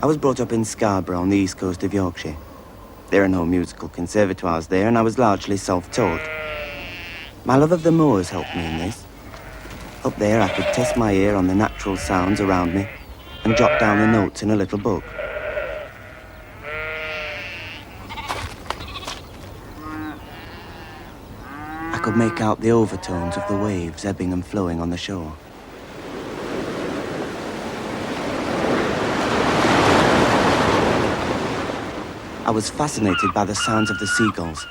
I was brought up in Scarborough on the east coast of Yorkshire. There are no musical conservatoires there, and I was largely self-taught. My love of the moors helped me in this. Up there, I could test my ear on the natural sounds around me and jot down the notes in a little book. I could make out the overtones of the waves ebbing and flowing on the shore. I was fascinated by the sounds of the seagulls,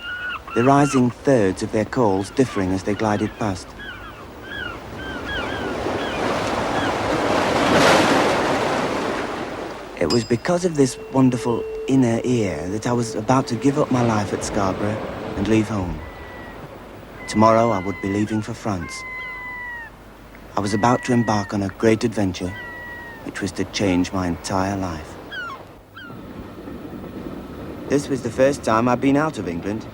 the rising thirds of their calls differing as they glided past. It was because of this wonderful inner ear that I was about to give up my life at Scarborough and leave home. Tomorrow I would be leaving for France. I was about to embark on a great adventure, which was to change my entire life. This was the first time I'd been out of England.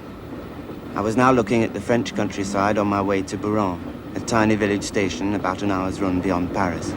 I was now looking at the French countryside on my way to Bouron, a tiny village station about an hour's run beyond Paris.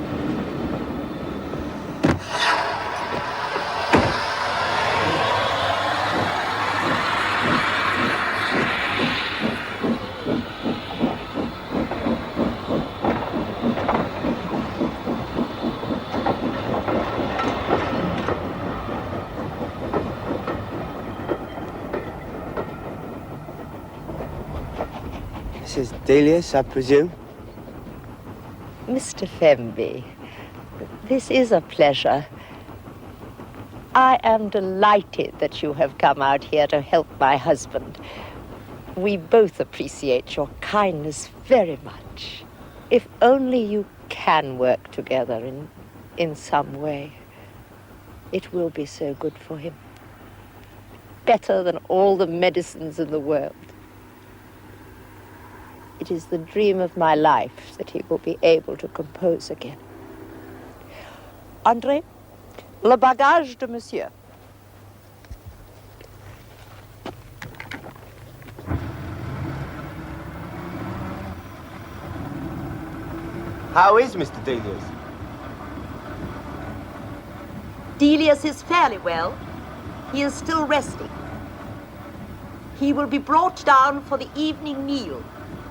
Mrs. Delius, I presume? Mr. Fenby, this is a pleasure. I am delighted that you have come out here to help my husband. We both appreciate your kindness very much. If only you can work together in some way, it will be so good for him. Better than all the medicines in the world. It is the dream of my life that he will be able to compose again. André, le bagage de monsieur. How is Mr. Delius? Delius is fairly well. He is still resting. He will be brought down for the evening meal.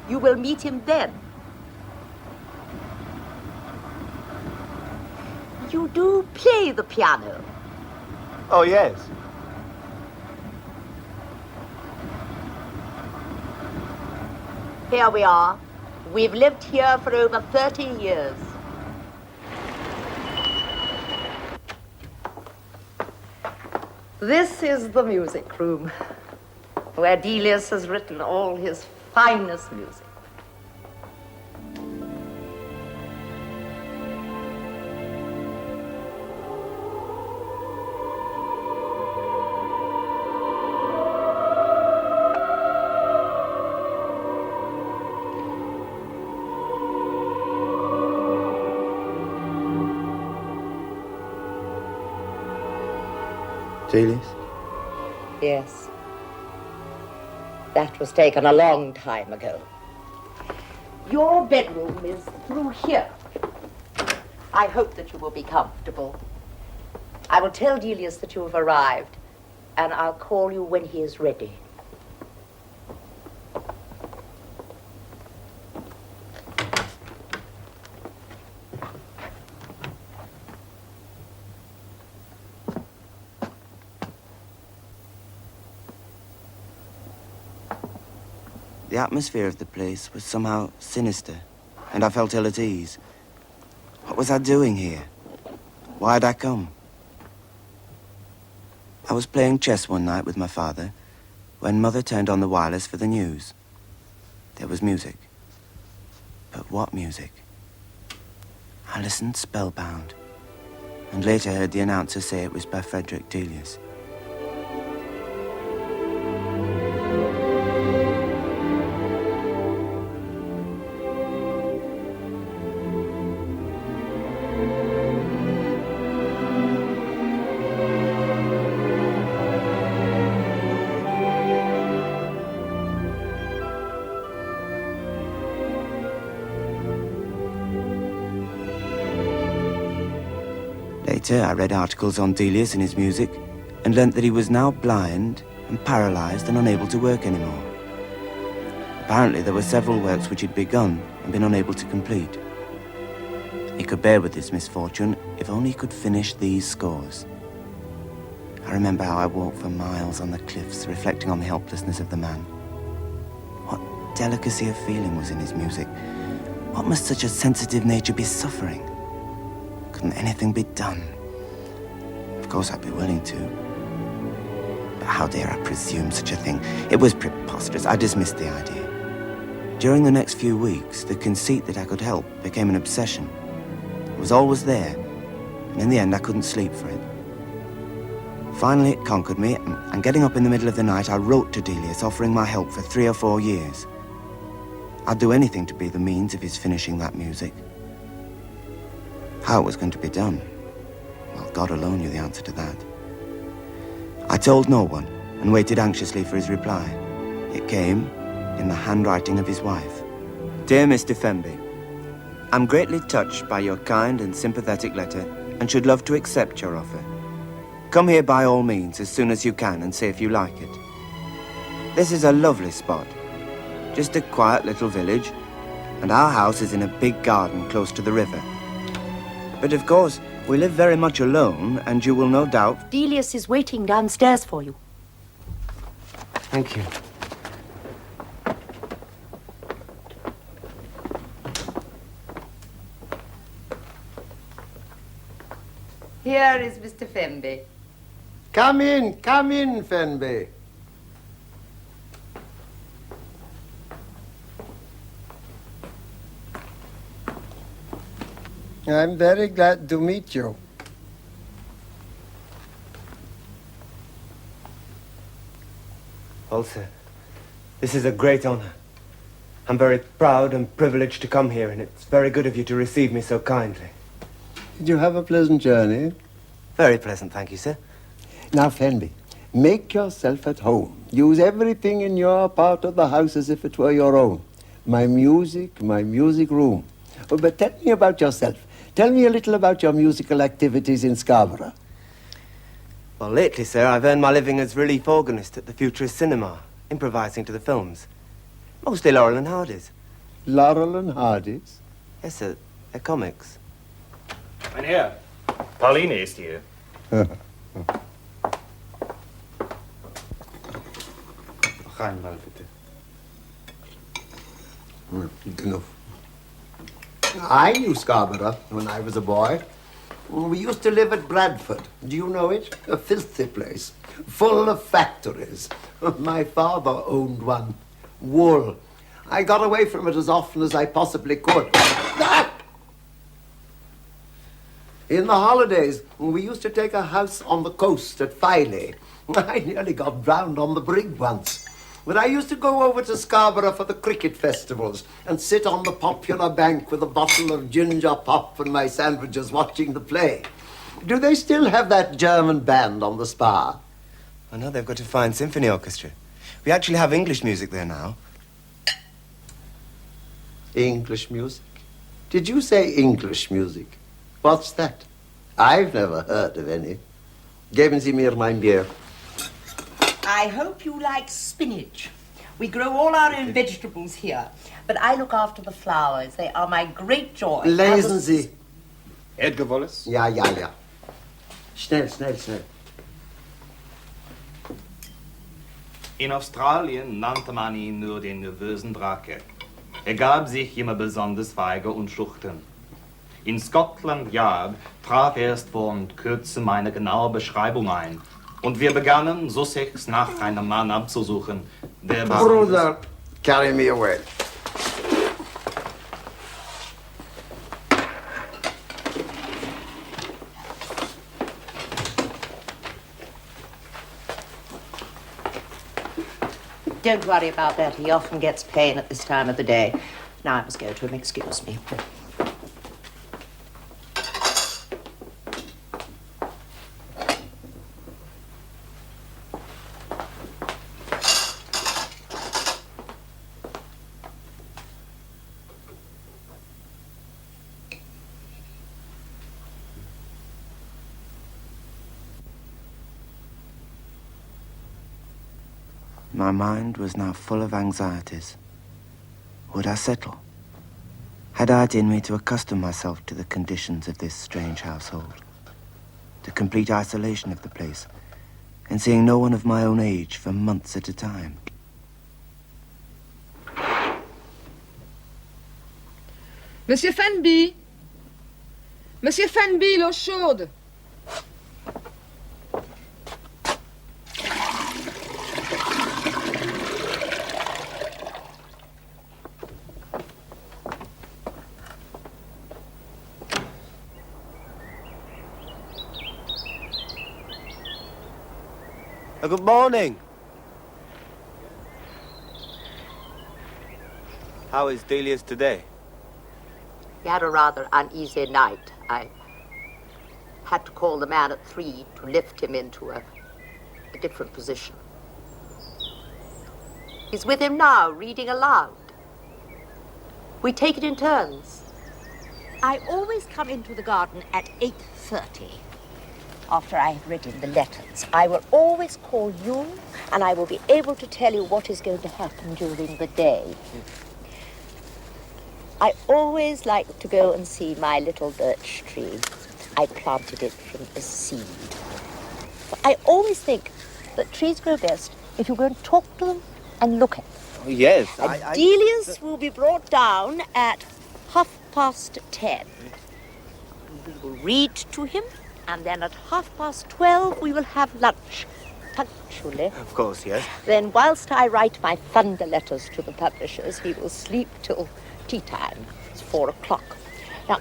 You will meet him then. You do play the piano? Oh, yes. Here we are. We've lived here for over 30 years. This is the music room, where Delius has written all his finest music. Delius? Yes. That was taken a long time ago. Your bedroom is through here. I hope that you will be comfortable. I will tell Delius that you have arrived, and I'll call you when he is ready. The atmosphere of the place was somehow sinister, and I felt ill at ease. What was I doing here? Why had I come? I was playing chess one night with my father when Mother turned on the wireless for the news. There was music. But what music? I listened spellbound, and later heard the announcer say it was by Frederick Delius. Later, I read articles on Delius and his music and learnt that he was now blind and paralysed and unable to work anymore. Apparently, there were several works which he'd begun and been unable to complete. He could bear with this misfortune if only he could finish these scores. I remember how I walked for miles on the cliffs, reflecting on the helplessness of the man. What delicacy of feeling was in his music? What must such a sensitive nature be suffering? Couldn't anything be done? Of course I'd be willing to. But how dare I presume such a thing? It was preposterous. I dismissed the idea. During the next few weeks, the conceit that I could help became an obsession. It was always there, and in the end I couldn't sleep for it. Finally it conquered me, and getting up in the middle of the night, I wrote to Delius offering my help for 3 or 4 years. I'd do anything to be the means of his finishing that music. How it was going to be done, well, God alone knew the answer to that. I told no one and waited anxiously for his reply. It came in the handwriting of his wife. Dear Mr. Fenby, I'm greatly touched by your kind and sympathetic letter and should love to accept your offer. Come here by all means as soon as you can and see if you like it. This is a lovely spot, just a quiet little village, and our house is in a big garden close to the river. But of course, we live very much alone, and you will no doubt... Delius is waiting downstairs for you. Thank you. Here is Mr. Fenby. Come in, Fenby. I'm very glad to meet you. Well, sir, this is a great honor. I'm very proud and privileged to come here, and it's very good of you to receive me so kindly. Did you have a pleasant journey? Very pleasant, thank you, sir. Now, Fenby, make yourself at home. Use everything in your part of the house as if it were your own. My music room. Oh, but tell me about yourself. Tell me a little about your musical activities in Scarborough. Well, lately, sir, I've earned my living as relief organist at the Futurist Cinema, improvising to the films. Mostly Laurel and Hardy's. Laurel and Hardy's? Yes, sir, they're comics. Mein Herr, Pauline ist hier. Noch einmal, bitte. Enough. I knew Scarborough when I was a boy. We used to live at Bradford. Do you know it? A filthy place, full of factories. My father owned one. Wool. I got away from it as often as I possibly could. In the holidays, we used to take a house on the coast at Filey. I nearly got drowned on the brig once. But I used to go over to Scarborough for the cricket festivals and sit on the popular bank with a bottle of ginger pop and my sandwiches watching the play. Do they still have that German band on the Spa? I know they've got a fine symphony orchestra. We actually have English music there now. English music? Did you say English music? What's that? I've never heard of any. Geben Sie mir mein Bier. I hope you like spinach. We grow all our own vegetables here, but I look after the flowers. They are my great joy. Lesen Sie. Edgar Wallace? Ja. Schnell. In Australien nannte man ihn nur den nervösen Drake. Er gab sich immer besonders feige und schüchtern. In Scotland Yard traf er erst vor kurzem eine genaue Beschreibung ein. Und wir begannen, Sussex nach einem Mann abzusuchen, der... Bruder, carry me away. Don't worry about that. He often gets pain at this time of the day. Now I must go to him. Excuse me. My mind was now full of anxieties. Would I settle? Had I it in me to accustom myself to the conditions of this strange household? The complete isolation of the place, and seeing no one of my own age for months at a time. Monsieur Fenby! Monsieur Fenby, l'eau chaude! Good morning. How is Delius today? He had a rather uneasy night. I had to call the man at 3 to lift him into a different position. He's with him now, reading aloud. We take it in turns. I always come into the garden at 8:30. After I have written the letters, I will always call you, and I will be able to tell you what is going to happen during the day. I always like to go and see my little birch tree. I planted it from a seed. I always think that trees grow best if you go and talk to them and look at them. Oh, yes, Delius will be brought down at 10:30. We will read to him, and then at 12:30 we will have lunch, punctually. Of course, yes. Then, whilst I write my thunder letters to the publishers, he will sleep till tea time. It's 4 o'clock. Now,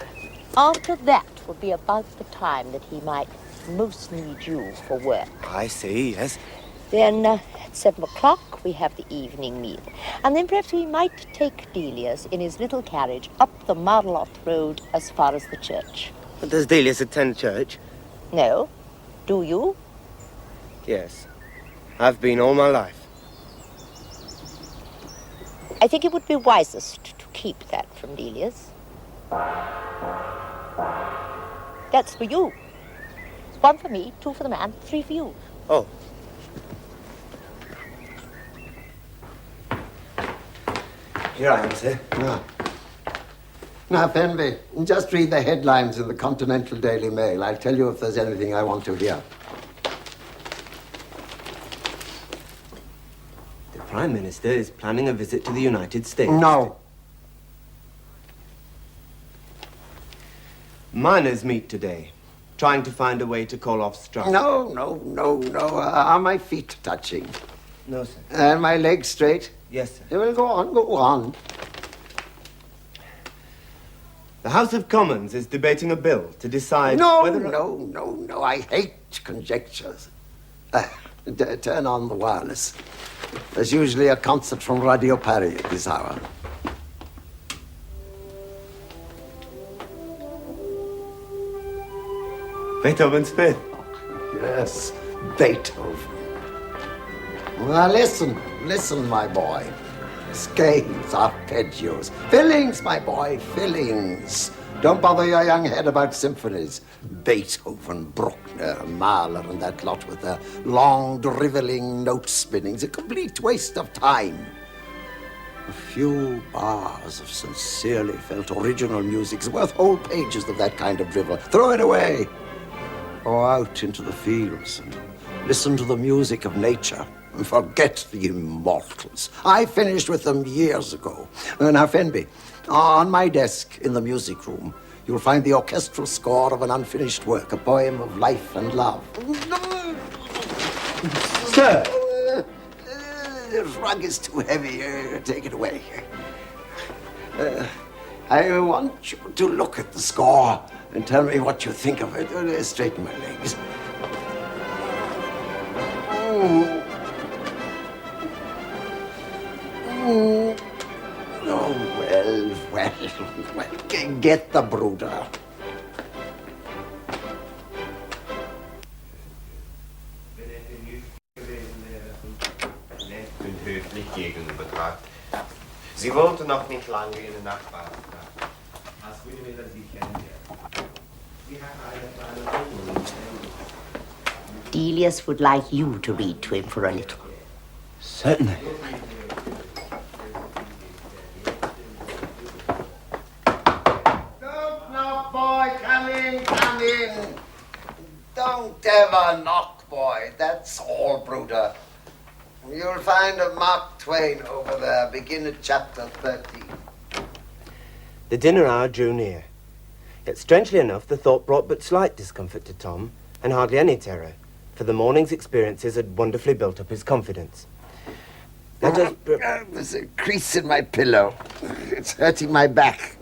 after that will be about the time that he might most need you for work. I see, yes. Then at 7 o'clock we have the evening meal. And then perhaps we might take Delius in his little carriage up the Marlotte Road as far as the church. Does Delius attend church? No? Do you? Yes. I've been all my life. I think it would be wisest to keep that from Delius. That's for you. It's 1 for me, 2 for the man, 3 for you. Oh. Here I am, sir. Now, Fenby, just read the headlines in the Continental Daily Mail. I'll tell you if there's anything I want to hear. The Prime Minister is planning a visit to the United States. No. Miners meet today, trying to find a way to call off strike. No. Are my feet touching? No, sir. And my legs straight? Yes, sir. Well, go on. The House of Commons is debating a bill to decide whether... No. I hate conjectures. Turn on the wireless. There's usually a concert from Radio Paris at this hour. Beethoven's Fifth. Yes, Beethoven. Now listen, my boy. Scales, arpeggios, fillings, my boy, fillings. Don't bother your young head about symphonies. Beethoven, Bruckner, Mahler, and that lot with their long, driveling note spinning's a complete waste of time. A few bars of sincerely felt original music's worth whole pages of that kind of drivel. Throw it away. Go out into the fields and listen to the music of nature. And forget the immortals. I finished with them years ago. Now, Fenby, on my desk in the music room, you'll find the orchestral score of an unfinished work, a poem of life and love. Sir! The rug is too heavy. Take it away. I want you to look at the score and tell me what you think of it. Straighten my legs. Oh, well, get the brooder. Höflich gegenübertrat. Sie wohnte noch nicht lange in der Nachbarschaft. Als Wilhelmina sie kennenlernte. Sie hatte eine Wohnung. Delius would like you to read to him for a little. Certainly. Don't knock, boy. Come in, come in. Don't ever knock, boy. That's all, Bruder. You'll find a Mark Twain over there. Begin at chapter 13. The dinner hour drew near. Yet strangely enough, the thought brought but slight discomfort to Tom, and hardly any terror, for the morning's experiences had wonderfully built up his confidence. There's a crease in my pillow. It's hurting my back.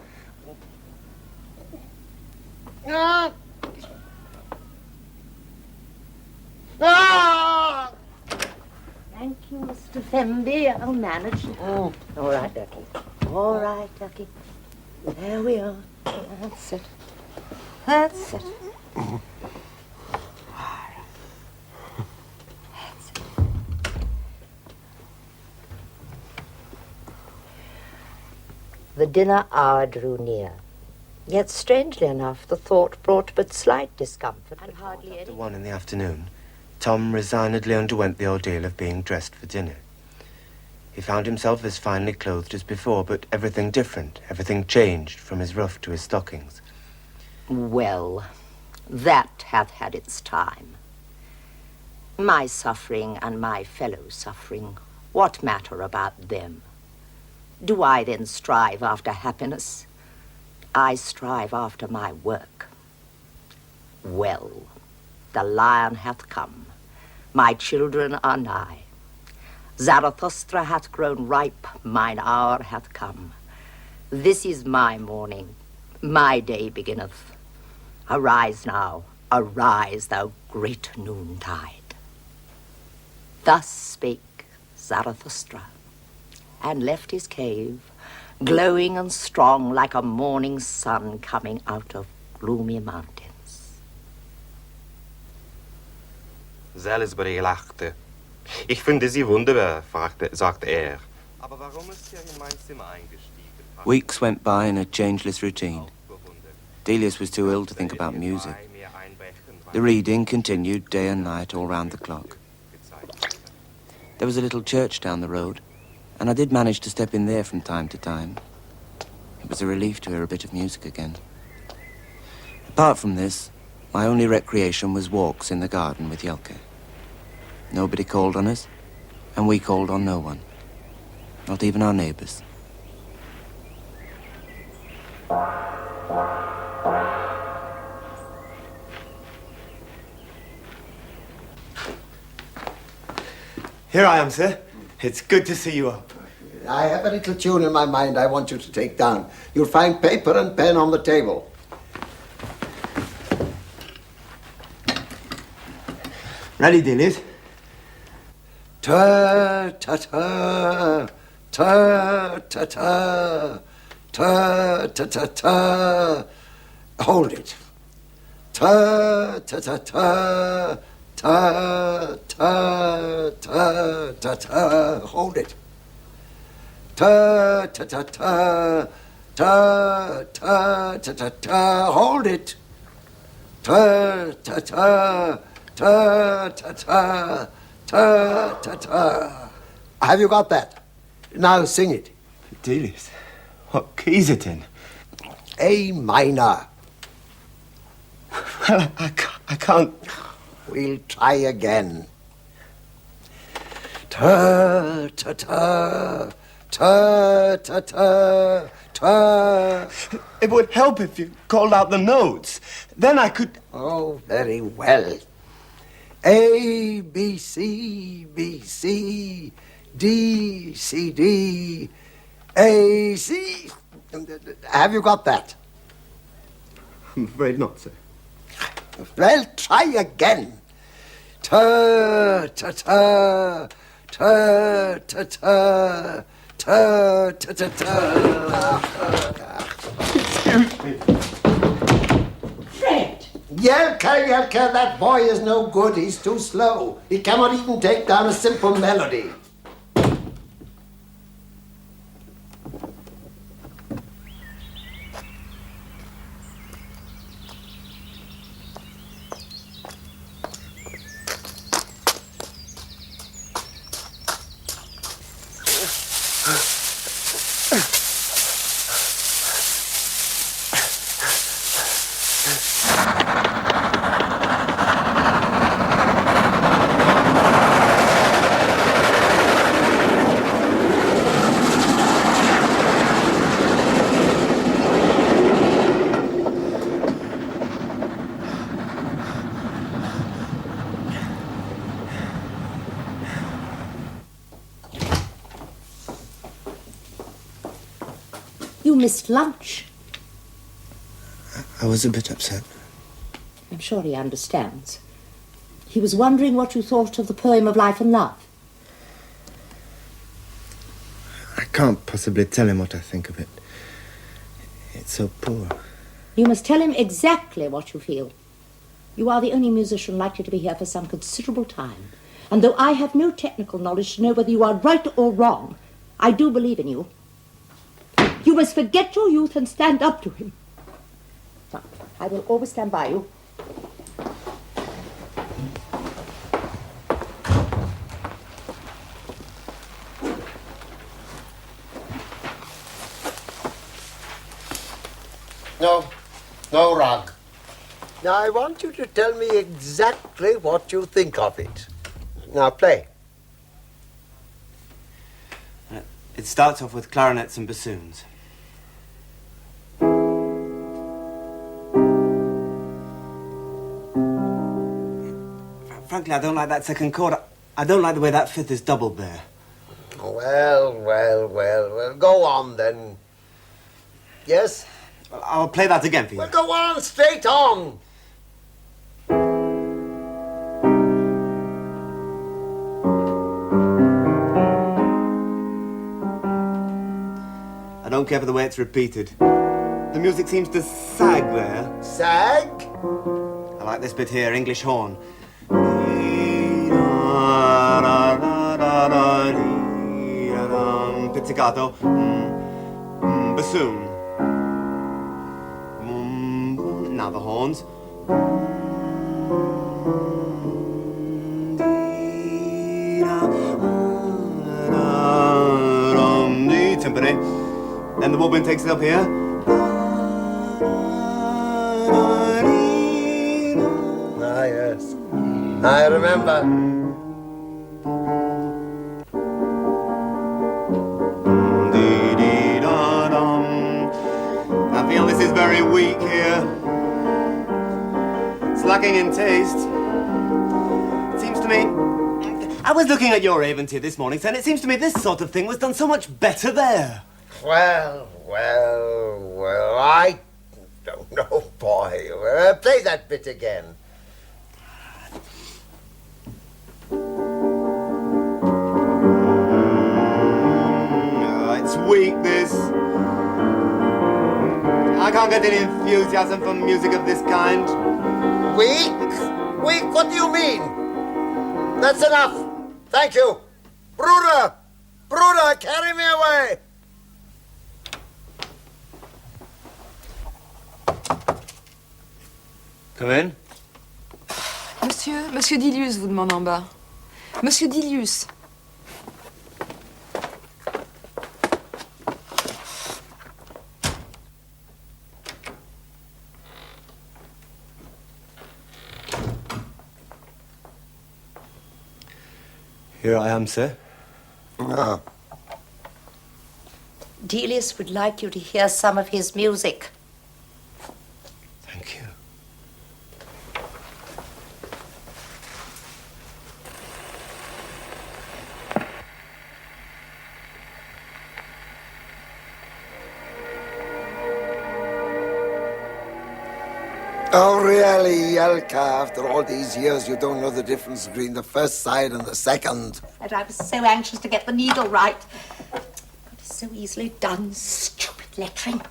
Ah! Ah! Thank you, Mr. Fenby. I'll manage. All right, Ducky. All right, Ducky. There we are. That's it. That's it. That's it. The dinner hour drew near. Yet, strangely enough, the thought brought but slight discomfort and hardly any... After 1 in the afternoon, Tom resignedly underwent the ordeal of being dressed for dinner. He found himself as finely clothed as before, but everything different, everything changed from his ruff to his stockings. Well, that hath had its time. My suffering and my fellow suffering, what matter about them? Do I then strive after happiness? I strive after my work. Well, the lion hath come. My children are nigh. Zarathustra hath grown ripe, mine hour hath come. This is my morning, my day beginneth. Arise now, arise, thou great noontide. Thus spake Zarathustra, and left his cave, glowing and strong like a morning sun coming out of gloomy mountains. Salisbury lachte. Ich finde Sie wunderbar, sagte er. Aber warum ist er in mein Zimmer eingestiegen? Weeks went by in a changeless routine. Delius was too ill to think about music. The reading continued day and night all round the clock. There was a little church down the road, and I did manage to step in there from time to time. It was a relief to hear a bit of music again. Apart from this, my only recreation was walks in the garden with Jelka. Nobody called on us, and we called on no one. Not even our neighbors. Here I am, sir. It's good to see you up. I have a little tune in my mind I want you to take down. You'll find paper and pen on the table. Ready, Delius? Ta-ta-ta, ta-ta-ta, ta-ta-ta-ta. Hold it. Ta-ta-ta-ta, ta-ta-ta-ta-ta. Hold it. Ta-ta-ta-ta, ta-ta-ta-ta-ta. Hold it. Ta-ta-ta, ta-ta-ta, ta-ta-ta. Have you got that? Now sing it. Delius, what key is it in? A minor. Well, I can't... We'll try again. Ta-ta-ta, ta-ta-ta, ta. It would help if you called out the notes. Then I could... Oh, very well. A, B, C, B, C, D, C, D, A, C. Have you got that? I'm afraid not, sir. Well, try again. Ta-ta-ta, ta-ta-ta, ta-ta-ta-ta. Excuse me. Fred! Jelka, that boy is no good. He's too slow. He cannot even take down a simple melody. missed lunch. I was a bit upset. I'm sure he understands. He was wondering what you thought of the poem of Life and Love. I can't possibly tell him what I think of it. It's so poor. You must tell him exactly what you feel. You are the only musician likely to be here for some considerable time. And though I have no technical knowledge to know whether you are right or wrong, I do believe in you. You must forget your youth and stand up to him. Now, I will always stand by you. No, Rog. Now, I want you to tell me exactly what you think of it. Now, play. It starts off with clarinets and bassoons. Frankly, I don't like that second chord. I don't like the way that fifth is doubled there. Well. Go on, then. Yes? I'll play that again for you. Well, go on, straight on. I don't care for the way it's repeated. The music seems to sag there. Sag? I like this bit here, English horn. Pizzicato. Bassoon. Now the horns. The timpani. Then the woodwind takes it up here. Ah, yes. I remember. I feel this is very weak here. It's lacking in taste. It seems to me... I was looking at your Avontier this morning, and it seems to me this sort of thing was done so much better there. Well, I don't know, boy. Play that bit again. It's weak, this. I can't get any enthusiasm from music of this kind. Weak? Weak? What do you mean? That's enough. Thank you. Bruder, carry me away. Come in. Monsieur Delius vous demande en bas. Monsieur Delius. Here I am, sir. Ah. Delius would like you to hear some of his music. Thank you. Oh, really, Jelka, after all these years, you don't know the difference between the first side and the second. And I was so anxious to get the needle right. But it's so easily done. Stupid lettering.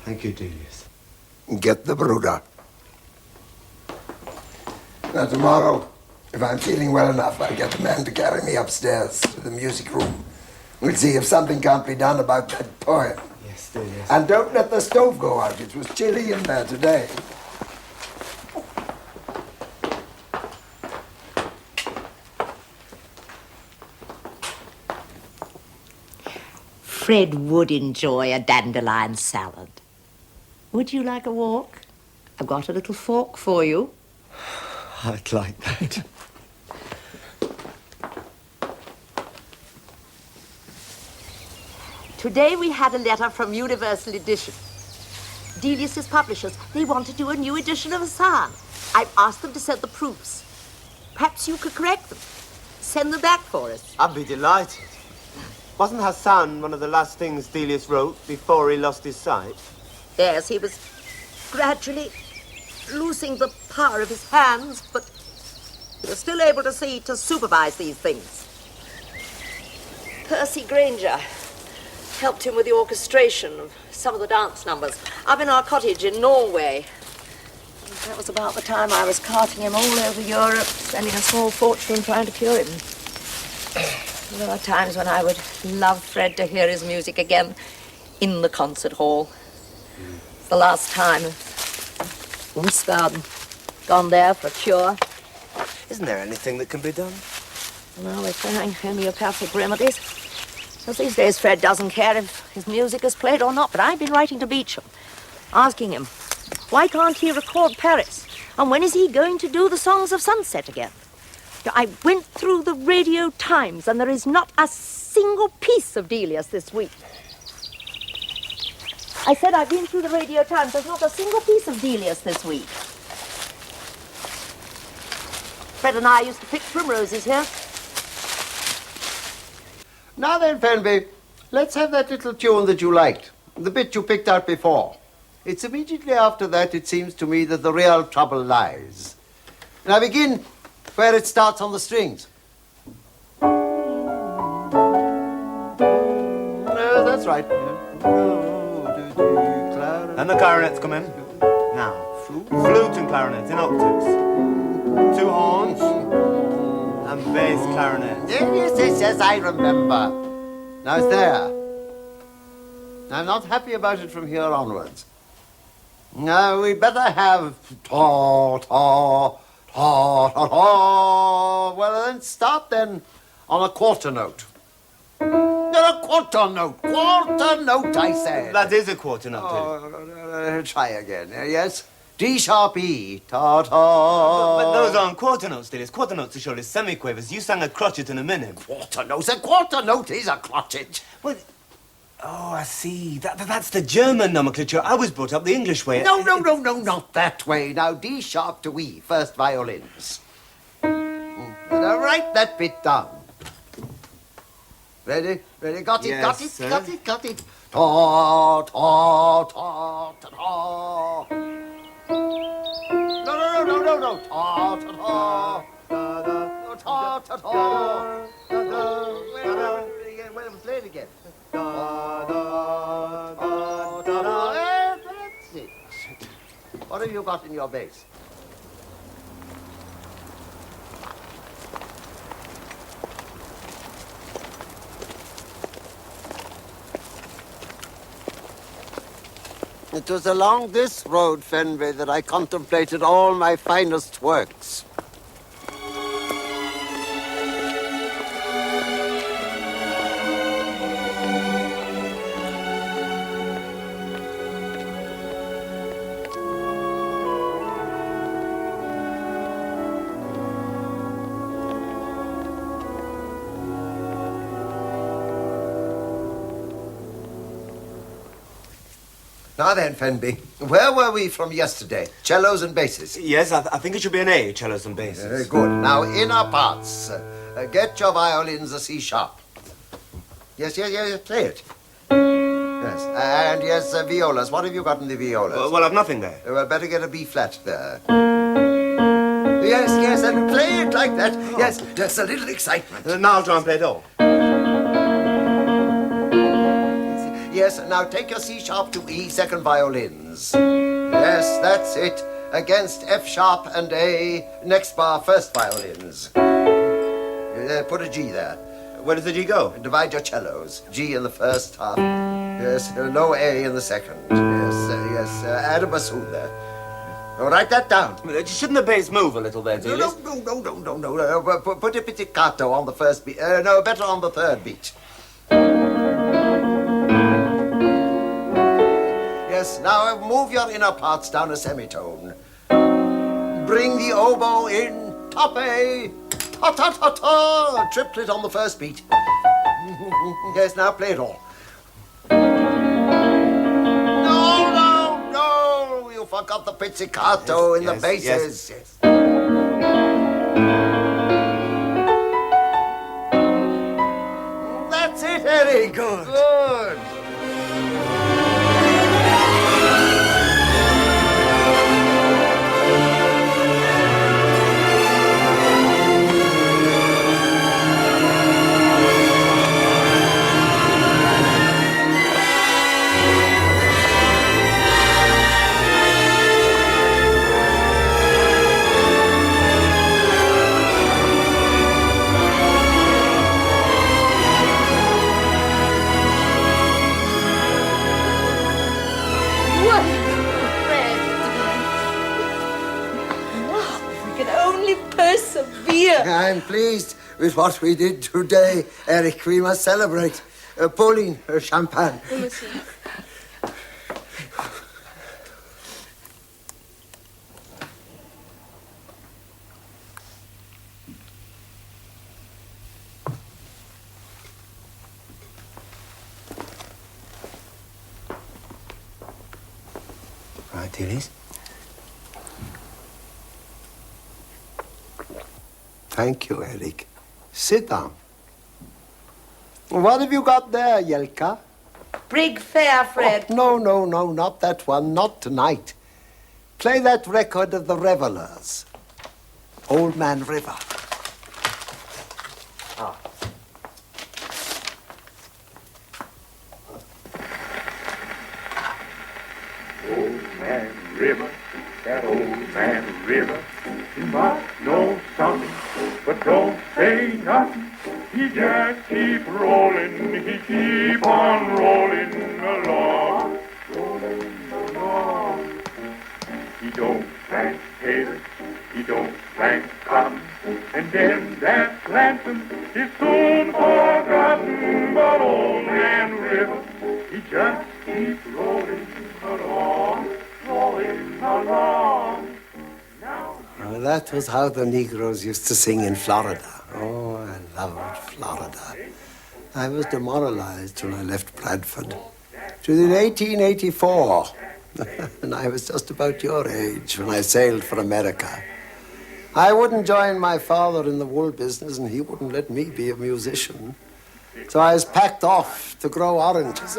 Thank you, Delius. Get the brooder. Now, tomorrow, if I'm feeling well enough, I'll get the man to carry me upstairs to the music room. We'll see if something can't be done about that poem. Yes, Delius. And don't let the stove go out. It was chilly in there today. Fred would enjoy a dandelion salad. Would you like a walk? I've got a little fork for you. I'd like that. Today we had a letter from Universal Edition. Delius's publishers, they want to do a new edition of Hassan. I've asked them to send the proofs. Perhaps you could correct them. Send them back for us. I'd be delighted. Wasn't Hassan one of the last things Delius wrote before he lost his sight? Yes, he was gradually losing the power of his hands, but he was still able to see to supervise these things. Percy Granger helped him with the orchestration of some of the dance numbers up in our cottage in Norway. That was about the time I was carting him all over Europe, spending a small fortune trying to cure him. There are times when I would love Fred to hear his music again in the concert hall. It's the last time Wiesbaden gone there for a cure. Isn't there anything that can be done? Well, we're trying homeopathic remedies. Because these days Fred doesn't care if his music is played or not. But I've been writing to Beecham, asking him, why can't he record Paris? And when is he going to do the Songs of Sunset again? I went through the Radio Times, and there is not a single piece of Delius this week. I said I've been through the Radio Times. There's not a single piece of Delius this week. Fred and I used to pick primroses here. Now then, Fenby, let's have that little tune that you liked. The bit you picked out before. It's immediately after that, it seems to me, that the real trouble lies. Now begin where it starts on the strings. No, that's right. And the clarinets come in. Now, flute and clarinet in octaves. 2 horns and bass clarinet. Yes, I remember. Now it's there. I'm not happy about it from here onwards. Now we'd better have ta, ta, ta, ta, ta. Well, then start then on a quarter note. A quarter note. Quarter note, I said. That is a quarter note. Try again. Yes. D sharp E. Ta ta. But those aren't quarter notes, Delius. Quarter notes are surely semiquavers. You sang a crotchet in a minute. Quarter note. A quarter note is a crotchet. Well, oh, I see. That's the German nomenclature. I was brought up the English way. No, not that way. Now, D sharp to E, first violins. Now, write that bit down. Ready? Got it, Yes, got it, sir. got it. Ta, ta, ta, ta, ta. No. Ta, ta, ta. Ta, ta, ta. Well, play it again. That's it. What have you got in your bass? It was along this road, Fenby, that I contemplated all my finest works. Now then, Fenby, where were we from yesterday? Cellos and basses. Yes, I think it should be an A, cellos and basses. Very good. Now, inner parts. Get your violins a C sharp. Yes, play it. Yes, and yes, violas. What have you got in the violas? Well, I've nothing there. Well, better get a B flat there. Yes, and play it like that. Oh. Yes, just a little excitement. Now I'll try and play it all. Yes, now take your C sharp to E second violins. Yes, that's it. Against F sharp and A, next bar first violins. Put a G there. Where does the G go? Divide your cellos. G in the first half. Yes, low A in the second. Yes, add a bassoon there. Now, write that down. Shouldn't the bass move a little there, Delius? No. Put a pizzicato on the first beat. No, better on the third beat. Yes, now move your inner parts down a semitone. Bring the oboe in, top A, ta-ta-ta-ta, triplet on the first beat. Yes, now play it all. No, you forgot the pizzicato in the basses. Yes. That's it, Eric. Good. Persevere. I'm pleased with what we did today, Eric. We must celebrate. Pauline, champagne. Monsieur. Right, Delius. Thank you, Eric. Sit down. What have you got there, Jelka? Brig Fair, Fred. Oh, no, not that one. Not tonight. Play that record of the Revelers. Old Man River. Old Man River, that old man River, he must know something, but don't say nothing. He just keep rolling, he keep on rolling along, rolling along. He don't plant potatoes, he don't plant cotton, and then that planting is soon forgotten. But old man River, he just keep rolling along, rolling along. Oh, that was how the Negroes used to sing in Florida. Oh, I loved Florida. I was demoralized when I left Bradford. It was in 1884, and I was just about your age when I sailed for America. I wouldn't join my father in the wool business, and he wouldn't let me be a musician. So I was packed off to grow oranges.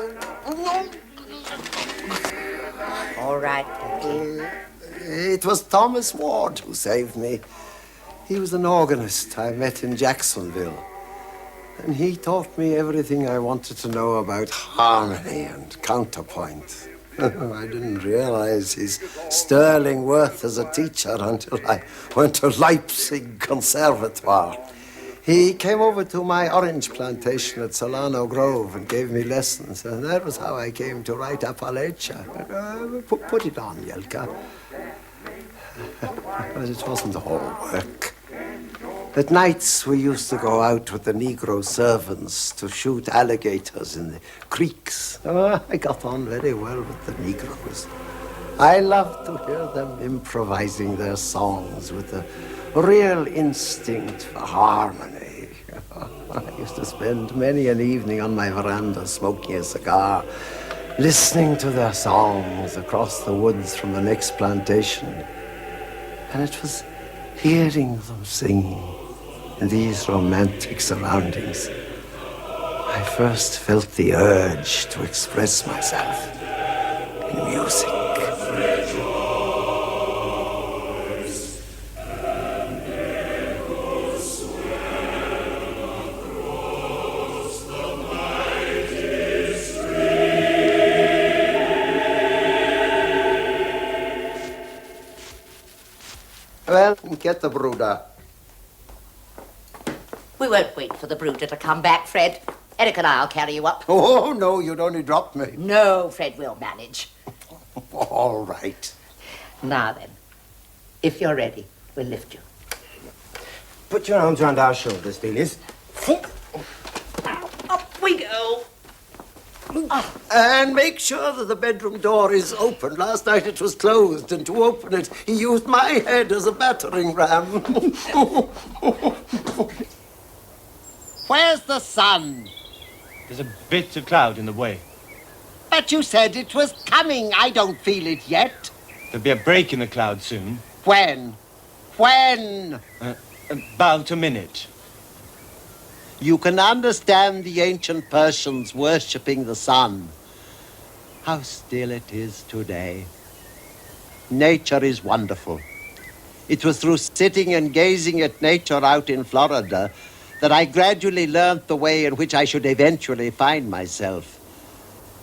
All right, Turkey. It was Thomas Ward who saved me. He was an organist I met in Jacksonville. And he taught me everything I wanted to know about harmony and counterpoint. I didn't realize his sterling worth as a teacher until I went to Leipzig Conservatoire. He came over to my orange plantation at Solano Grove and gave me lessons. And that was how I came to write Appalachia. Put it on, Jelka. But it wasn't all work. At nights, we used to go out with the Negro servants to shoot alligators in the creeks. Oh, I got on very well with the Negroes. I loved to hear them improvising their songs with a real instinct for harmony. I used to spend many an evening on my veranda smoking a cigar, listening to their songs across the woods from the next plantation. And it was hearing them sing in these romantic surroundings I first felt the urge to express myself in music. Well, get the brooder. We won't wait for the brooder to come back, Fred. Eric and I'll carry you up. Oh, no, you'd only drop me. No, Fred, we'll manage. All right. Now then, if you're ready, we'll lift you. Put your arms around our shoulders, Delius. Sit. Now, up we go. And make sure that the bedroom door is open. Last night it was closed, and to open it, he used my head as a battering ram. Where's the sun? There's a bit of cloud in the way. But you said it was coming. I don't feel it yet. There'll be a break in the cloud soon. When? When? About a minute. You can understand the ancient Persians worshipping the sun. How still it is today. Nature is wonderful. It was through sitting and gazing at nature out in Florida that I gradually learnt the way in which I should eventually find myself.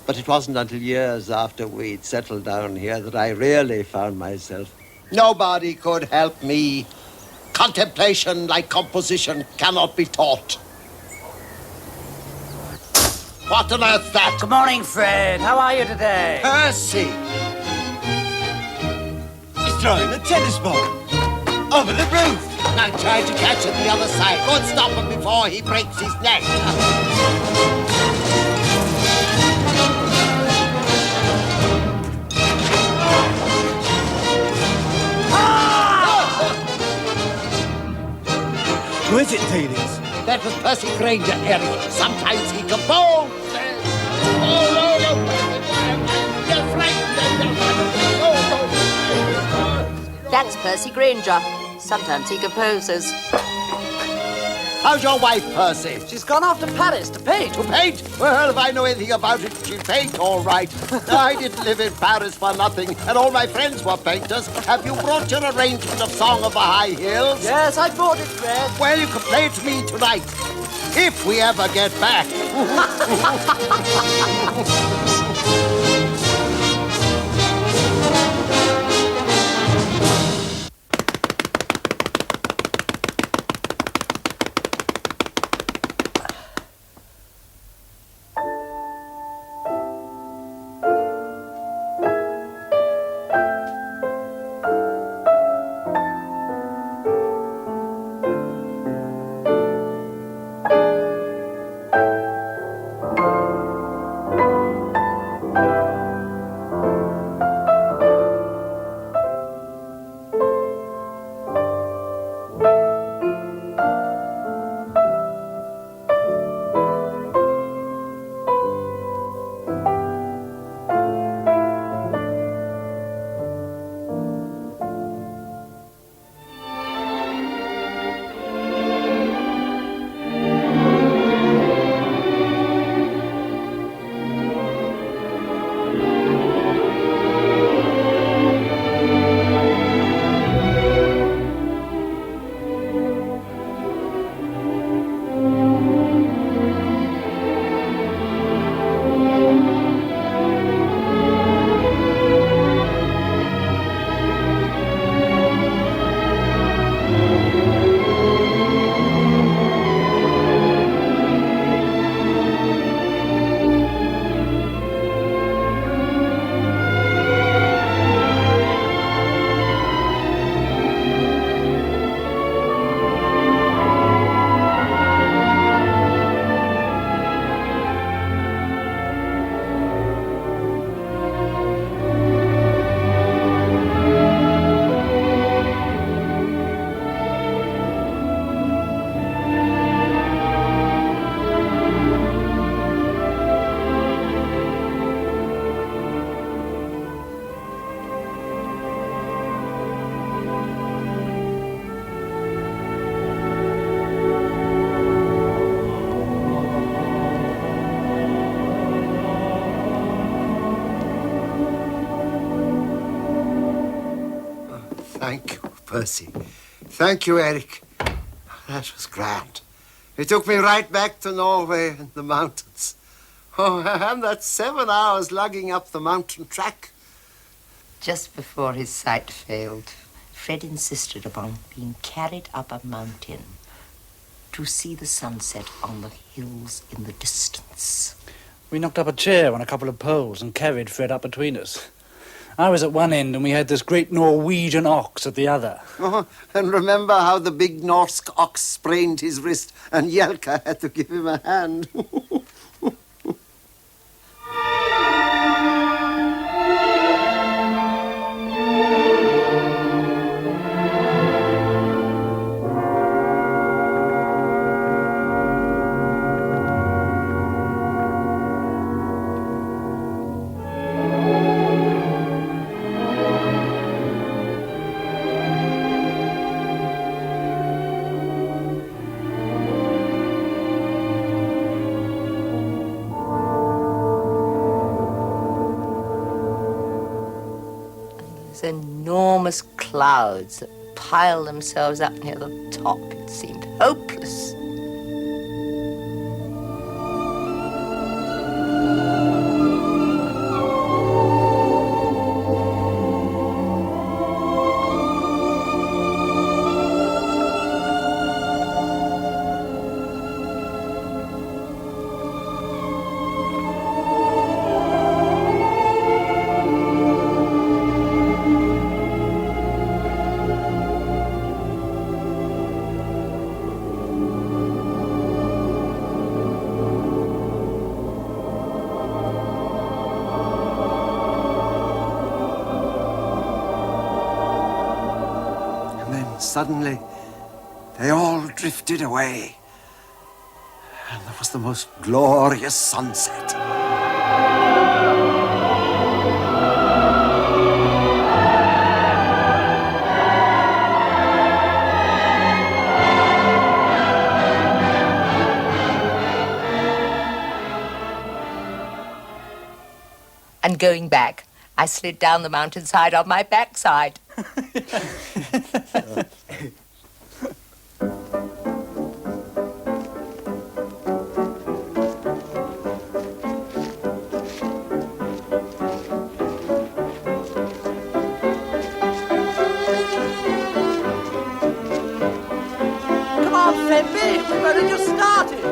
But it wasn't until years after we'd settled down here that I really found myself. Nobody could help me. Contemplation, like composition, cannot be taught. What on earth's that? Good morning, Fred. How are you today? Percy! He's throwing a tennis ball over the roof. Now try to catch it the other side. Go and stop him before he breaks his neck. Who is it, Delius? That was Percy Granger, Eric. Sometimes he composes. Oh, no, no, you're frightened. That's Percy Granger. Sometimes he composes. How's your wife, Percy? She's gone off to Paris to paint. To paint? Well, if I know anything about it, she'll paint all right. I didn't live in Paris for nothing, and all my friends were painters. Have you brought your arrangement of Song of the High Hills? Yes, I brought it, Fred. Well, you can play it to me tonight, if we ever get back. Thank you, Percy. Thank you, Eric. That was grand. It took me right back to Norway and the mountains. Oh, and that 7 hours lugging up the mountain track. Just before his sight failed, Fred insisted upon being carried up a mountain to see the sunset on the hills in the distance. We knocked up a chair on a couple of poles and carried Fred up between us. I was at one end and we had this great Norwegian ox at the other. Oh, and remember how the big Norse ox sprained his wrist and Jelka had to give him a hand. Enormous clouds that piled themselves up near the top. It seemed hopeless. Suddenly, they all drifted away, and there was the most glorious sunset. And going back, I slid down the mountainside on my backside. Fenby, we've only just started.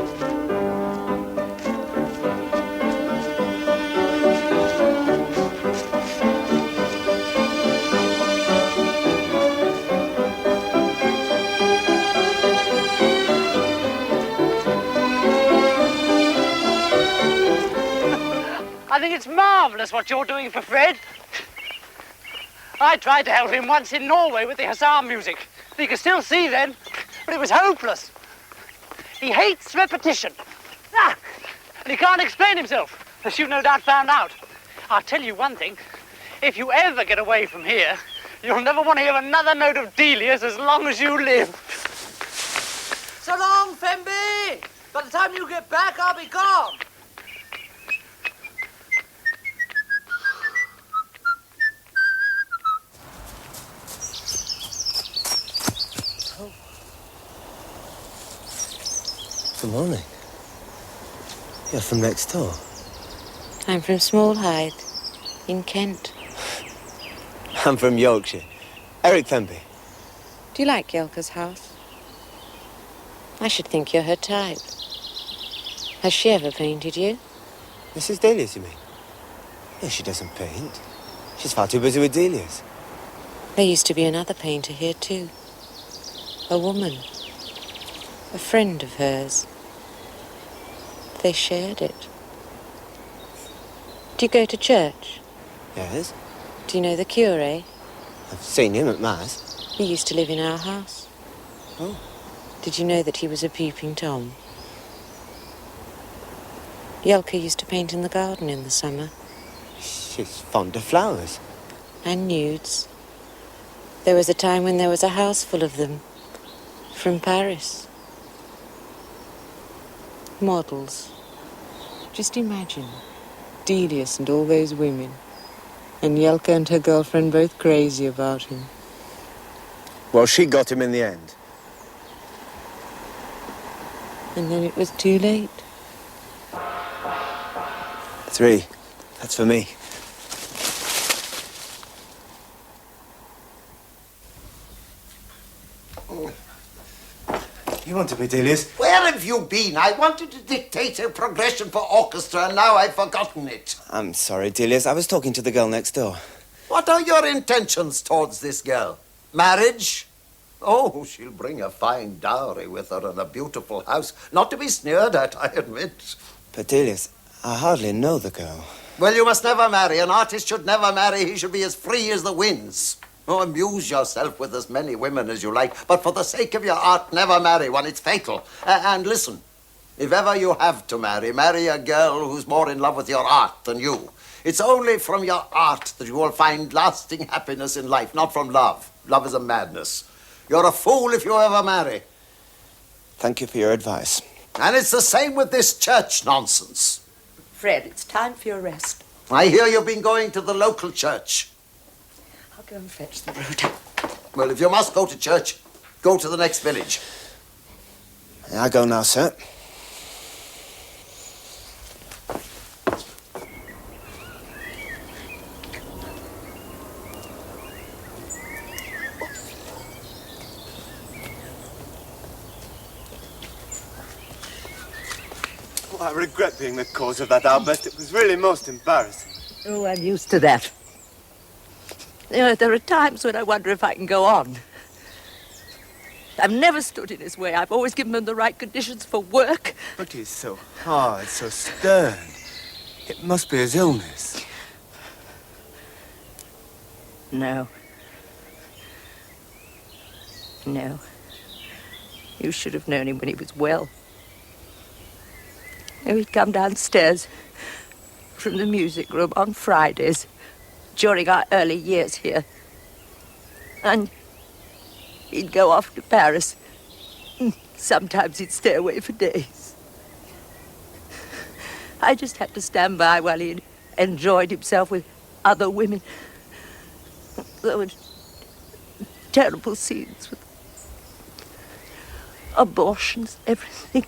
I think it's marvellous what you're doing for Fred. I tried to help him once in Norway with the hussar music. You could still see then, but it was hopeless. He hates repetition. And he can't explain himself, as you've no doubt found out. I'll tell you one thing. If you ever get away from here, you'll never want to hear another note of Delius as long as you live. So long, Fenby! By the time you get back, I'll be gone. Good morning. You're from next door. I'm from Small Hythe, in Kent. I'm from Yorkshire. Eric Fenby. Do you like Jelka's house? I should think you're her type. Has she ever painted you? Mrs. Delius, you mean? No, she doesn't paint. She's far too busy with Delius. There used to be another painter here, too. A woman. A friend of hers. They shared it. Do you go to church? Yes? Do you know the curé? I've seen him at Mass. He used to live in our house. Oh. Did you know that he was a peeping Tom? Jelka used to paint in the garden in the summer. She's fond of flowers. And nudes. There was a time when there was a house full of them. From Paris. Models. Just imagine. Delius and all those women. And Jelka and her girlfriend both crazy about him. Well, she got him in the end. And then it was too late. 3. That's for me. You want to be Delius? Where have you been? I wanted to dictate a progression for orchestra, and now I've forgotten it. I'm sorry, Delius. I was talking to the girl next door. What are your intentions towards this girl? Marriage? Oh, she'll bring a fine dowry with her and a beautiful house. Not to be sneered at, I admit. But, Delius, I hardly know the girl. Well, you must never marry. An artist should never marry. He should be as free as the winds. Oh, amuse yourself with as many women as you like, but for the sake of your art, never marry one. It's fatal. And listen, if ever you have to marry a girl who's more in love with your art than you. It's only from your art that you will find lasting happiness in life, not from love. Love is a madness. You're a fool if you ever marry. Thank you for your advice. And it's the same with this church nonsense. Fred, it's time for your rest. I hear you've been going to the local church. I'll go and fetch the rota. Well, if you must go to church, go to the next village. I go now, sir. Oh, I regret being the cause of that outburst. It was really most embarrassing. Oh, I'm used to that. There are times when I wonder if I can go on. I've never stood in his way. I've always given him the right conditions for work. But he's so hard, so stern. It must be his illness. No. No. You should have known him when he was well. He'd come downstairs from the music room on Fridays during our early years here. And he'd go off to Paris. Sometimes he'd stay away for days. I just had to stand by while he enjoyed himself with other women. There were terrible scenes with abortions, everything.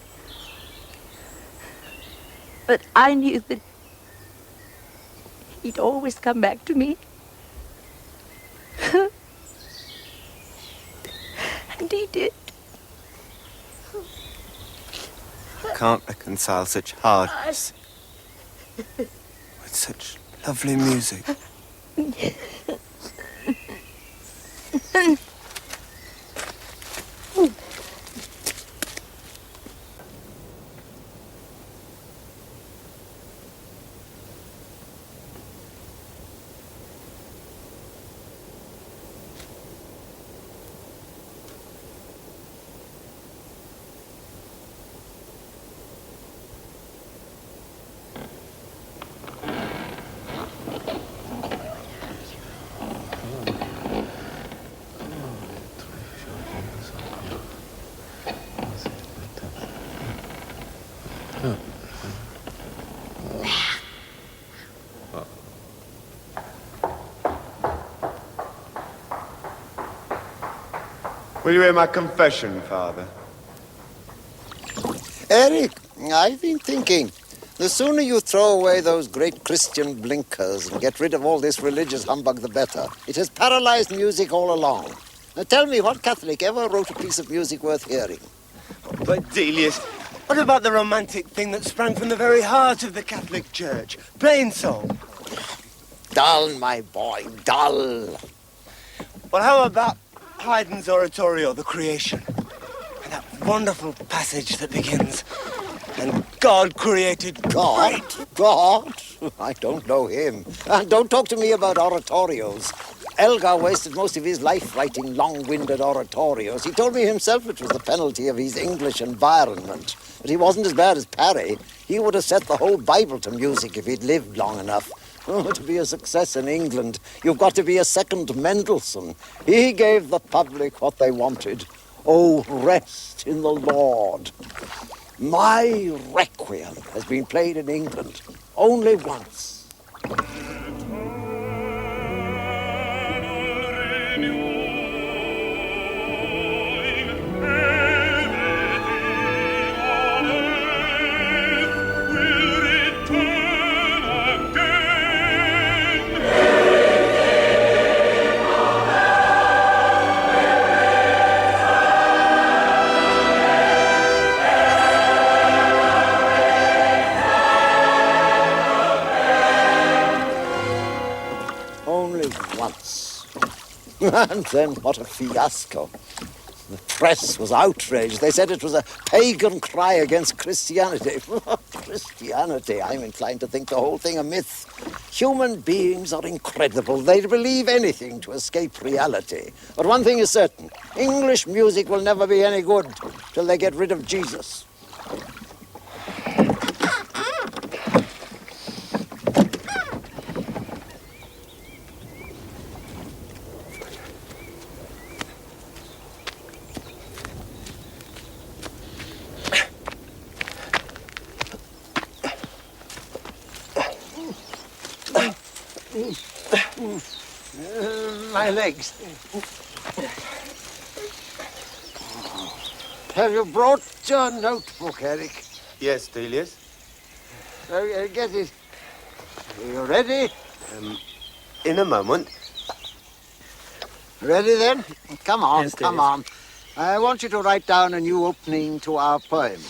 But I knew that he'd always come back to me. And he did. I can't reconcile such hardness with such lovely music. Will you hear my confession, Father? Eric, I've been thinking, the sooner you throw away those great Christian blinkers and get rid of all this religious humbug, the better. It has paralyzed music all along. Now tell me, what Catholic ever wrote a piece of music worth hearing? But, Delius, what about the romantic thing that sprang from the very heart of the Catholic Church? Plain song. Dull, my boy, dull. Well, how about Haydn's oratorio, The Creation? And that wonderful passage that begins, "And God created..." God? God? I don't know him. And don't talk to me about oratorios. Elgar wasted most of his life writing long-winded oratorios. He told me himself it was the penalty of his English environment. But he wasn't as bad as Parry. He would have set the whole Bible to music if he'd lived long enough. Oh, to be a success in England, you've got to be a second Mendelssohn. He gave the public what they wanted. Oh, rest in the Lord. My Requiem has been played in England only once. once. And then what a fiasco. The press was outraged. They said it was a pagan cry against Christianity. Christianity, I'm inclined to think the whole thing a myth. Human beings are incredible. They believe anything to escape reality. But one thing is certain. English music will never be any good till they get rid of Jesus. My legs. Have you brought your notebook, Eric? Yes, Delius. Get it. Are you ready? In a moment. Ready then? Come on, Yes, come Delius. on. I want you to write down a new opening to our poem.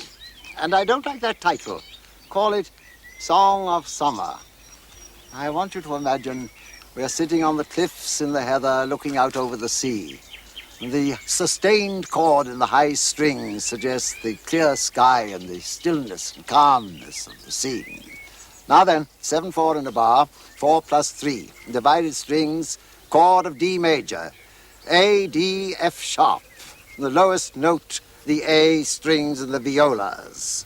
And I don't like that title. Call it Song of Summer. I want you to imagine we're sitting on the cliffs in the heather looking out over the sea. The sustained chord in the high strings suggests the clear sky and the stillness and calmness of the scene. Now then, 7/4 in a bar, 4 plus 3. Divided strings, chord of D major, A, D, F sharp. The lowest note, the A strings and the violas.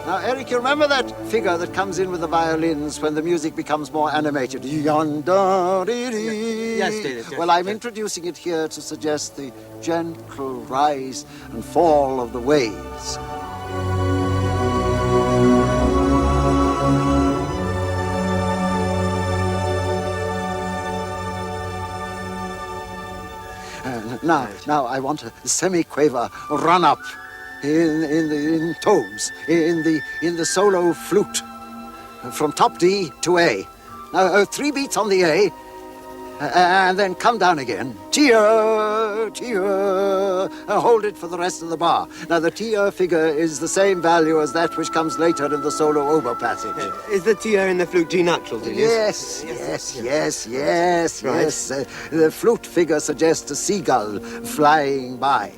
Now, Eric, you remember that figure that comes in with the violins when the music becomes more animated? Yes, David. Well, I'm introducing it here to suggest the gentle rise and fall of the waves. Now I want a semi-quaver run up in tones, in the solo flute, from top D to A. Now 3 beats on the A, and then come down again. Tia, tia. Hold it for the rest of the bar. Now the tia figure is the same value as that which comes later in the solo oboe passage. Is the tia in the flute G natural, Delius? Yes. The flute figure suggests a seagull flying by.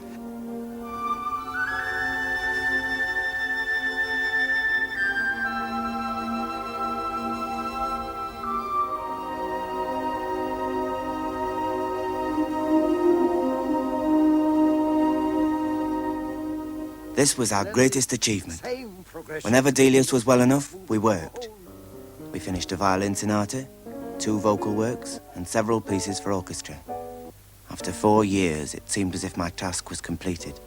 This was our greatest achievement. Whenever Delius was well enough, we worked. We finished a violin sonata, 2 vocal works, and several pieces for orchestra. After 4 years, it seemed as if my task was completed.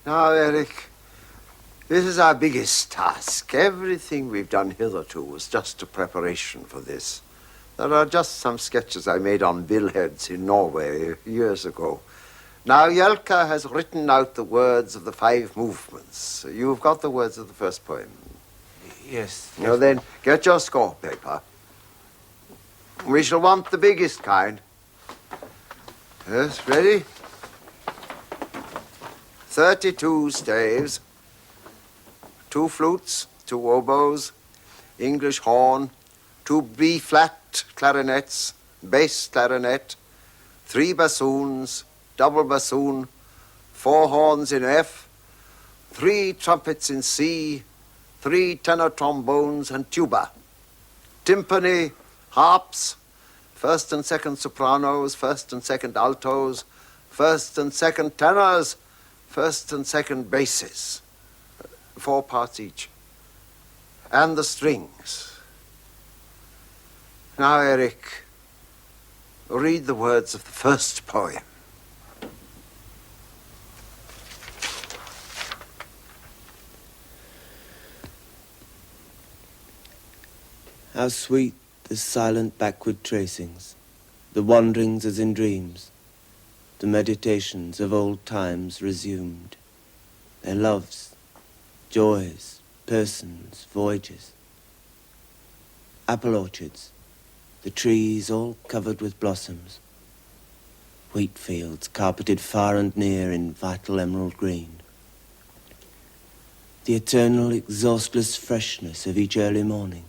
Now, Eric, this is our biggest task. Everything we've done hitherto was just a preparation for this. There are just some sketches I made on billheads in Norway years ago. Now, Jelka has written out the words of the 5 movements. You've got the words of the first poem. Yes. Now then, get your score paper. We shall want the biggest kind. Yes, ready? 32 staves, 2 flutes, 2 oboes, English horn, 2 B-flat clarinets, bass clarinet, 3 bassoons, double bassoon, 4 horns in F, 3 trumpets in C, 3 tenor trombones and tuba, timpani, harps, 1st and 2nd sopranos, 1st and 2nd altos, 1st and 2nd tenors, 1st and 2nd basses, 4 parts each, and the strings. Now, Eric, read the words of the first poem. How sweet the silent backward tracings, the wanderings as in dreams, the meditations of old times resumed, their loves, joys, persons, voyages. Apple orchards, the trees all covered with blossoms, wheat fields carpeted far and near in vital emerald green. The eternal, exhaustless freshness of each early morning,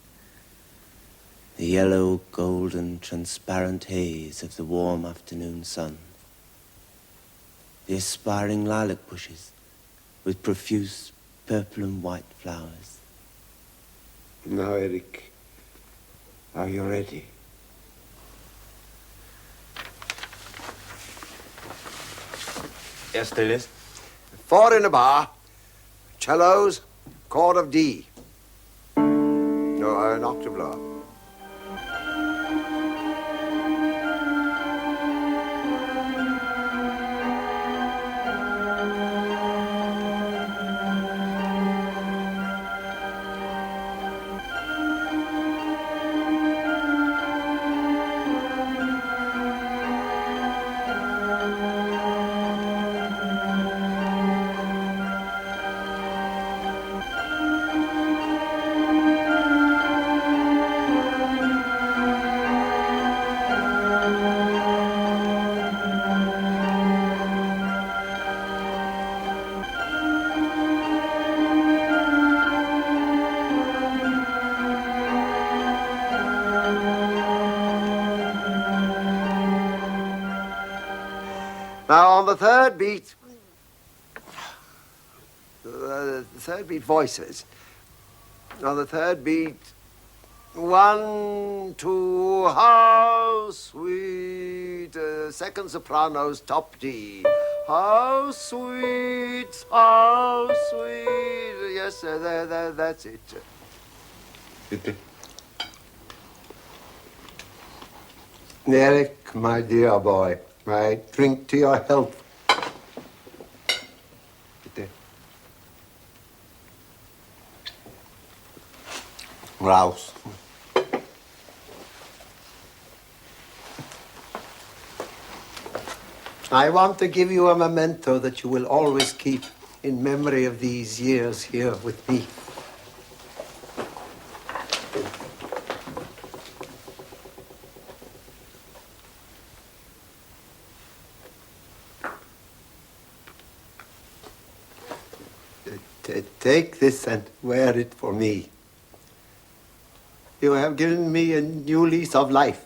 The yellow, golden, transparent haze of the warm afternoon sun. The aspiring lilac bushes with profuse purple and white flowers. Now, Eric, are you ready? Yes, Delius. 4 in a bar. Cellos, chord of D. No, an octave lower. Now, on the third beat, voices. On the third beat, 1, 2, how sweet. Second sopranos, top D. How sweet, how sweet. Yes, sir, that's it. Eric, my dear boy, I drink to your health. Rouse. I want to give you a memento that you will always keep in memory of these years here with me. Take this and wear it for me. You have given me a new lease of life.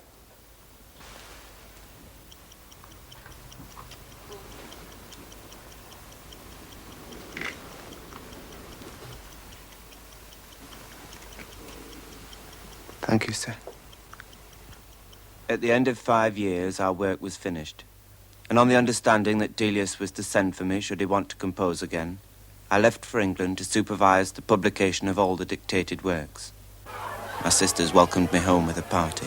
Thank you, sir. At the end of 5 years, our work was finished. And on the understanding that Delius was to send for me should he want to compose again, I left for England to supervise the publication of all the dictated works. My sisters welcomed me home with a party.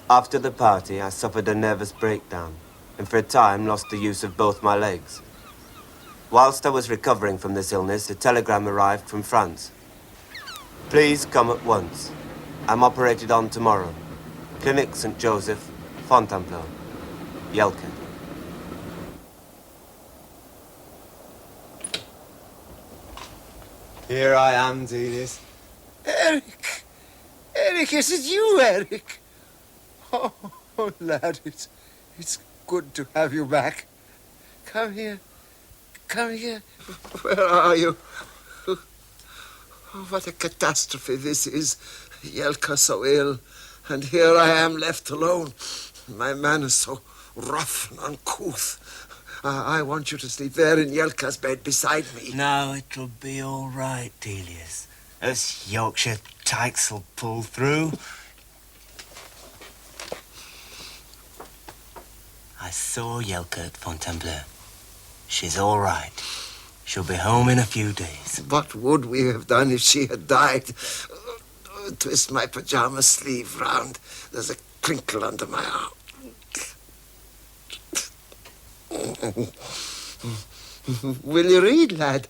After the party, I suffered a nervous breakdown, and for a time lost the use of both my legs. Whilst I was recovering from this illness, a telegram arrived from France. Please come at once. I'm operated on tomorrow. Clinic St. Joseph, Fontainebleau, Jelka. Here I am, Delius. Eric! Eric, is it you, Eric? Oh, lad, it's good to have you back. Come here. Come here. Where are you? Oh, what a catastrophe this is. Jelka so ill, and here I am left alone. My man is so rough and uncouth. I want you to sleep there in Jelka's bed beside me. No, it'll be all right, Delius. Us Yorkshire tykes'll pull through. I saw Jelka at Fontainebleau. She's all right. She'll be home in a few days. What would we have done if she had died? twist my pajama sleeve round. There's a crinkle under my arm. Will you read, lad?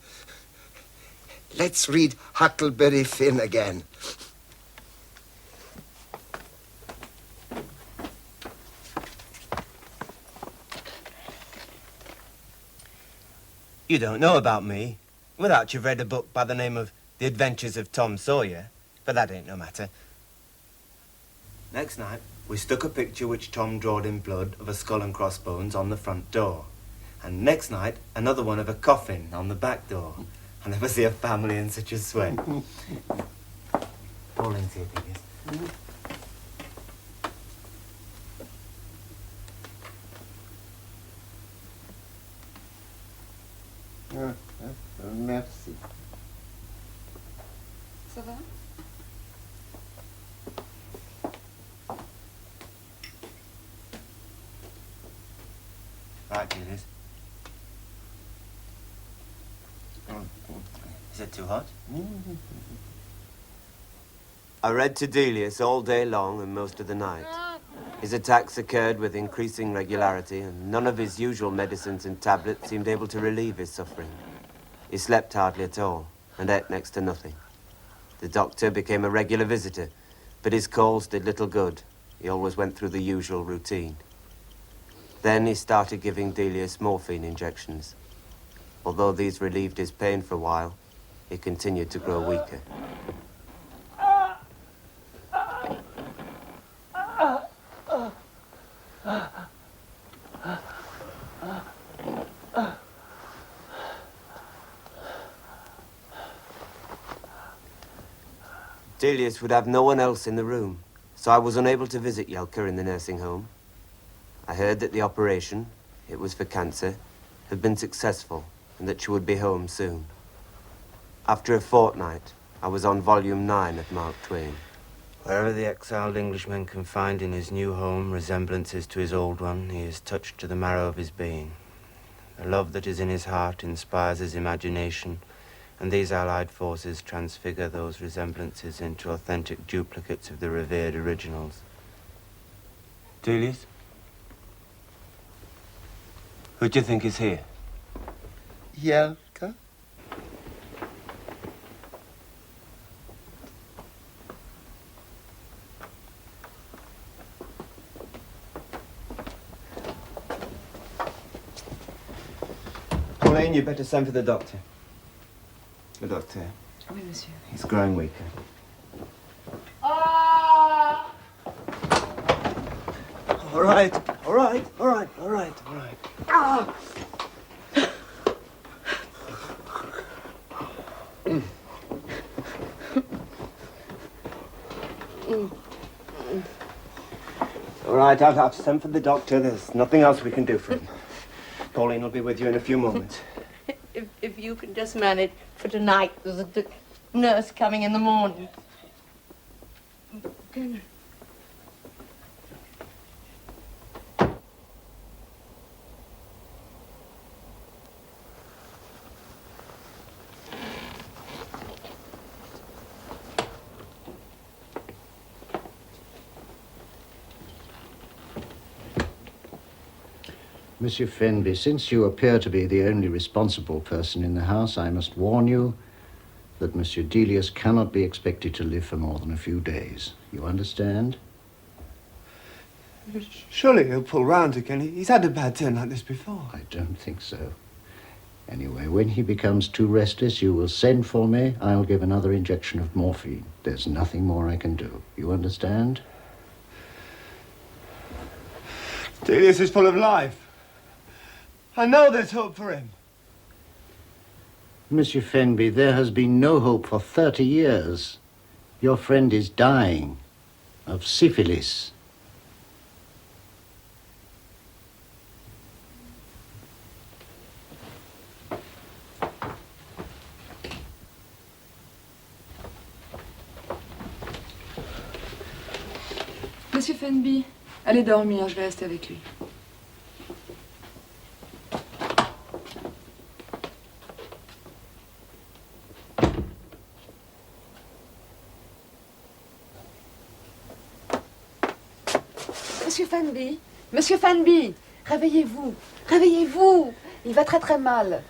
Let's read Huckleberry Finn again. You don't know about me, without you've read a book by the name of The Adventures of Tom Sawyer, but that ain't no matter. Next night, we stuck a picture which Tom drawed in blood of a skull and crossbones on the front door. And next night, another one of a coffin on the back door. I never see a family in such a sweat. Pauline's here, Delius. Merci. Ça va? Right, Delius. Is it too hot? I read to Delius all day long and most of the night. His attacks occurred with increasing regularity, and none of his usual medicines and tablets seemed able to relieve his suffering. He slept hardly at all, and ate next to nothing. The doctor became a regular visitor, but his calls did little good. He always went through the usual routine. Then he started giving Delius morphine injections. Although these relieved his pain for a while, he continued to grow weaker. Delius would have no one else in the room, so I was unable to visit Jelka in the nursing home. I heard that the operation, it was for cancer, had been successful and that she would be home soon. After a fortnight, I was on volume 9 of Mark Twain. Wherever the exiled Englishman can find in his new home resemblances to his old one, he is touched to the marrow of his being. The love that is in his heart inspires his imagination, and these allied forces transfigure those resemblances into authentic duplicates of the revered originals. Delius? Who do you think is here? Jelka? Pauline, you better send for the doctor. The doctor. Oui, monsieur. He's growing weaker. All right. All right, I've sent for the doctor. There's nothing else we can do for him. Pauline will be with you in a few moments. If you can just manage for tonight, there's a nurse coming in the morning. Monsieur Fenby, since you appear to be the only responsible person in the house, I must warn you that Monsieur Delius cannot be expected to live for more than a few days. You understand? Surely he'll pull round again. He's had a bad turn like this before. I don't think so. Anyway, when he becomes too restless, you will send for me. I'll give another injection of morphine. There's nothing more I can do. You understand? Delius is full of life. I know there's hope for him. Monsieur Fenby, there has been no hope for 30 years. Your friend is dying of syphilis. Monsieur Fenby, allez dormir, je vais rester avec lui. Monsieur Fenby, Monsieur Fenby, réveillez-vous, réveillez-vous. Il va très très mal.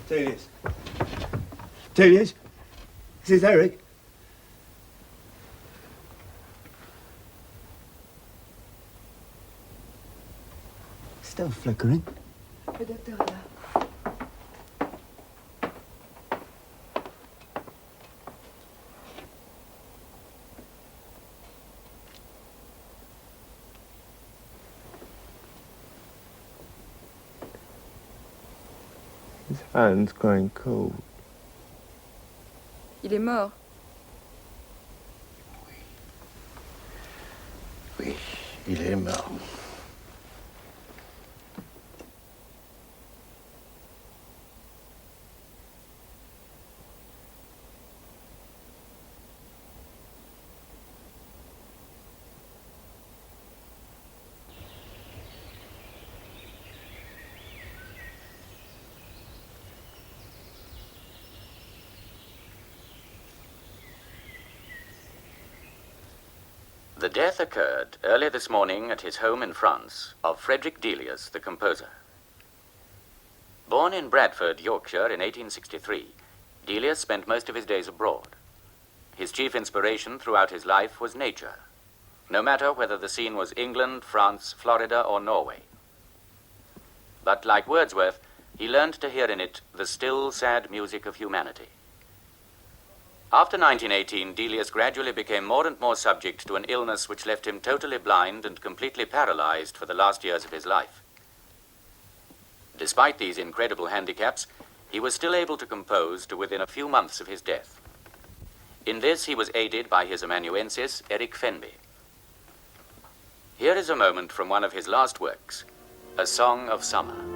Delius. Delius? This is Eric. Still flickering. Le docteur est là. His hand's going cold. Il est mort. Oui, il est mort. The death occurred early this morning at his home in France of Frederick Delius, the composer. Born in Bradford, Yorkshire in 1863, Delius spent most of his days abroad. His chief inspiration throughout his life was nature, no matter whether the scene was England, France, Florida, or Norway. But like Wordsworth, he learned to hear in it the still, sad music of humanity. After 1918, Delius gradually became more and more subject to an illness which left him totally blind and completely paralyzed for the last years of his life. Despite these incredible handicaps, he was still able to compose to within a few months of his death. In this, he was aided by his amanuensis, Eric Fenby. Here is a moment from one of his last works, A Song of Summer.